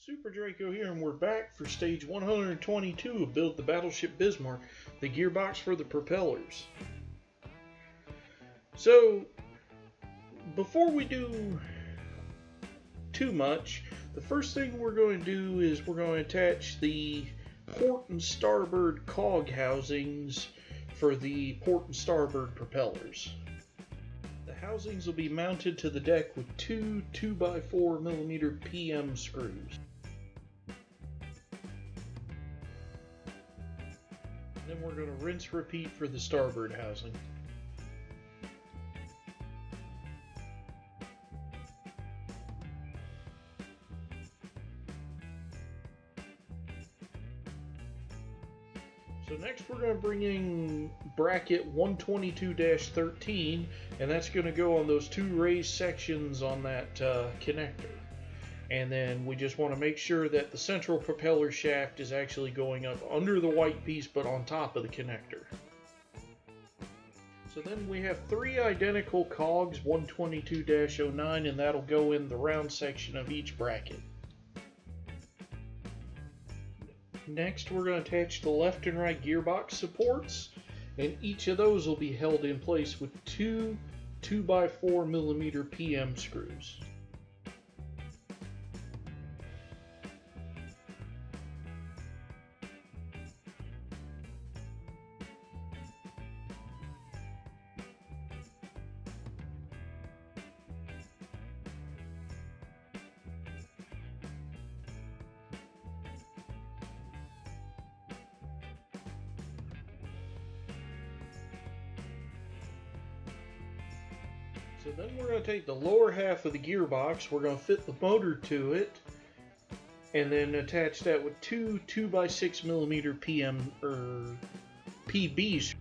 Super Draco here, and we're back for stage 122 of Build the Battleship Bismarck, the gearbox for the propellers. So, before we do too much, the first thing we're going to do is we're going to attach the port and starboard cog housings for the port and starboard propellers. The housings will be mounted to the deck with two 2x4mm PM screws. Then we're going to rinse repeat for the starboard housing. So next we're going to bring in bracket 122-13, and that's going to go on those two raised sections on that connector. And then we just want to make sure that the central propeller shaft is actually going up under the white piece but on top of the connector. So then we have three identical cogs, 122-09, and that'll go in the round section of each bracket. Next we're going to attach the left and right gearbox supports, and each of those will be held in place with two 2x4mm PM screws. So then we're going to take the lower half of the gearbox, we're going to fit the motor to it, and then attach that with two 2x6mm PM PBs.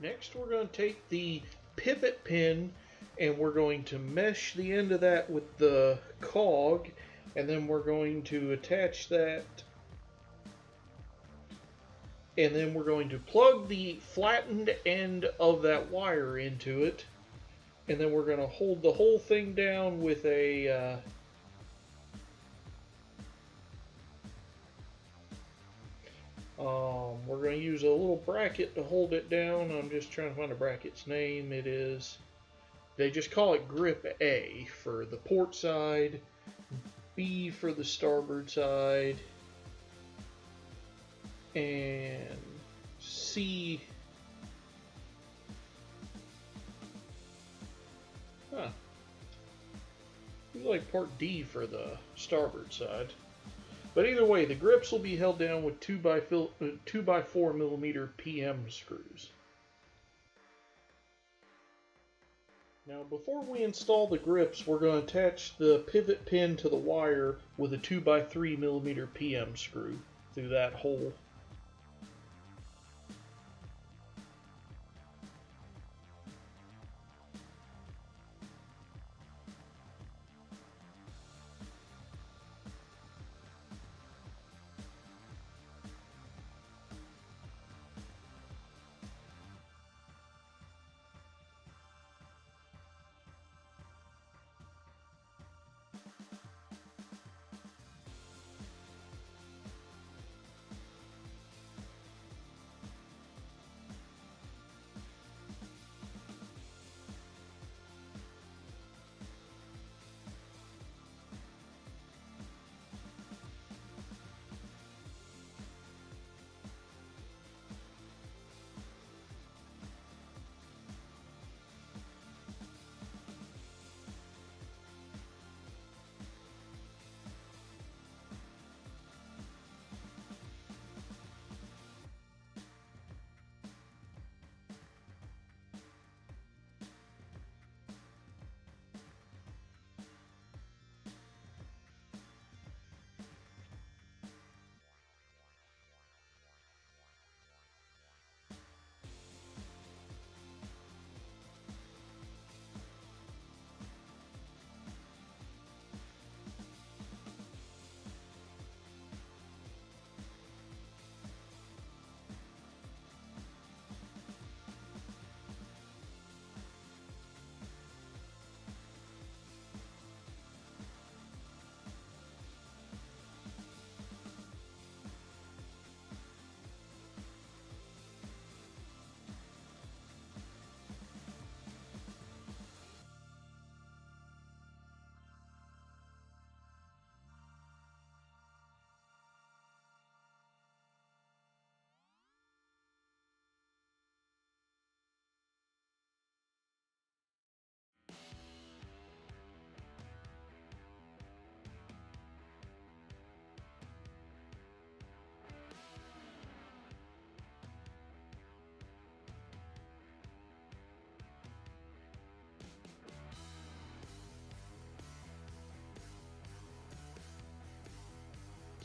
Next we're going to take the pivot pin and we're going to mesh the end of that with the cog, and then we're going to attach that, and then we're going to plug the flattened end of that wire into it, and then we're going to hold the whole thing down with a we're going to use a little bracket to hold it down. I'm just trying to find a bracket's name. It is, they just call it grip A for the port side, B for the starboard side, and C, like part D for the starboard side. But either way, the grips will be held down with 2x4mm PM screws. Now, before we install the grips, we're going to attach the pivot pin to the wire with a 2x3mm PM screw through that hole.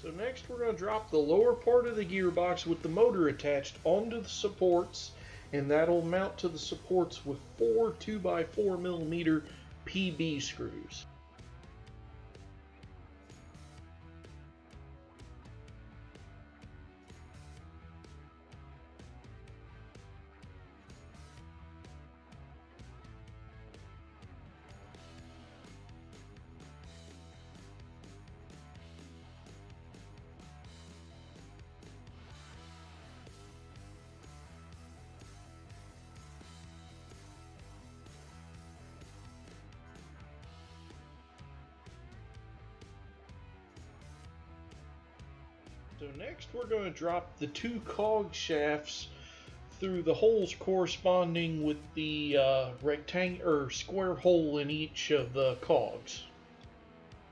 So next we're going to drop the lower part of the gearbox with the motor attached onto the supports, and that'll mount to the supports with 4 2x4mm PB screws. So next we're going to drop the 2 cog shafts through the holes corresponding with the rectangular or square hole in each of the cogs.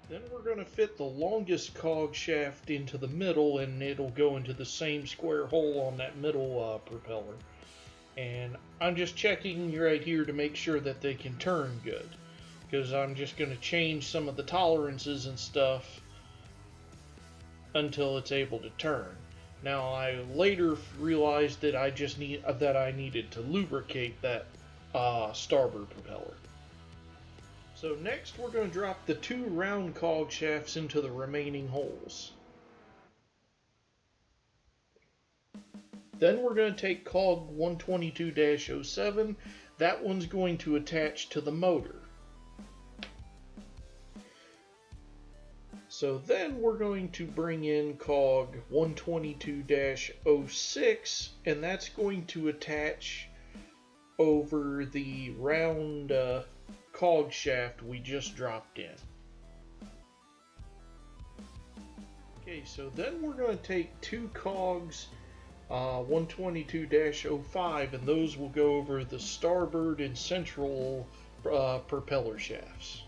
Then we're going to fit the longest cog shaft into the middle, and it'll go into the same square hole on that middle propeller. And I'm just checking right here to make sure that they can turn good, because I'm just going to change some of the tolerances and stuff until it's able to turn. Now I later realized that I needed to lubricate that starboard propeller. So next we're going to drop the 2 round cog shafts into the remaining holes. Then we're going to take cog 122-07. That one's going to attach to the motor. So then we're going to bring in cog 122-06, and that's going to attach over the round cog shaft we just dropped in. Okay, so then we're going to take 2 cogs 122-05, and those will go over the starboard and central propeller shafts.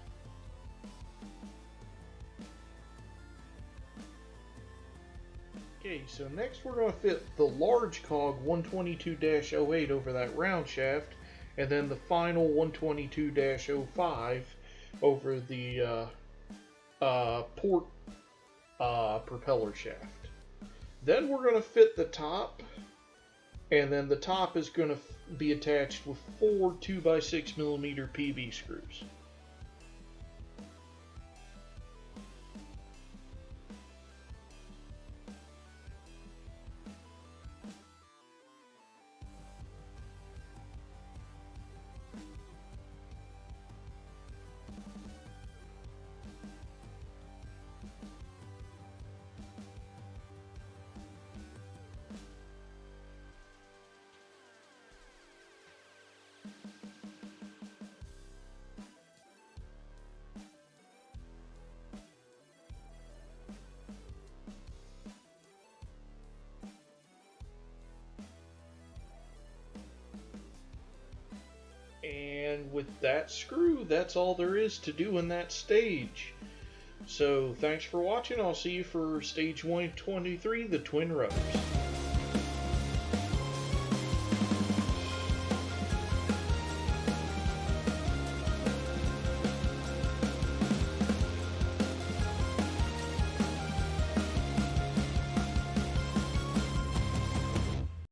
Okay, so next we're going to fit the large cog 122-08 over that round shaft, and then the final 122-05 over the port propeller shaft. Then we're going to fit the top, and then the top is going to be attached with 4 2x6mm PB screws. And with that screw, that's all there is to do in that stage. So thanks for watching. I'll see you for stage 123, the twin rotors.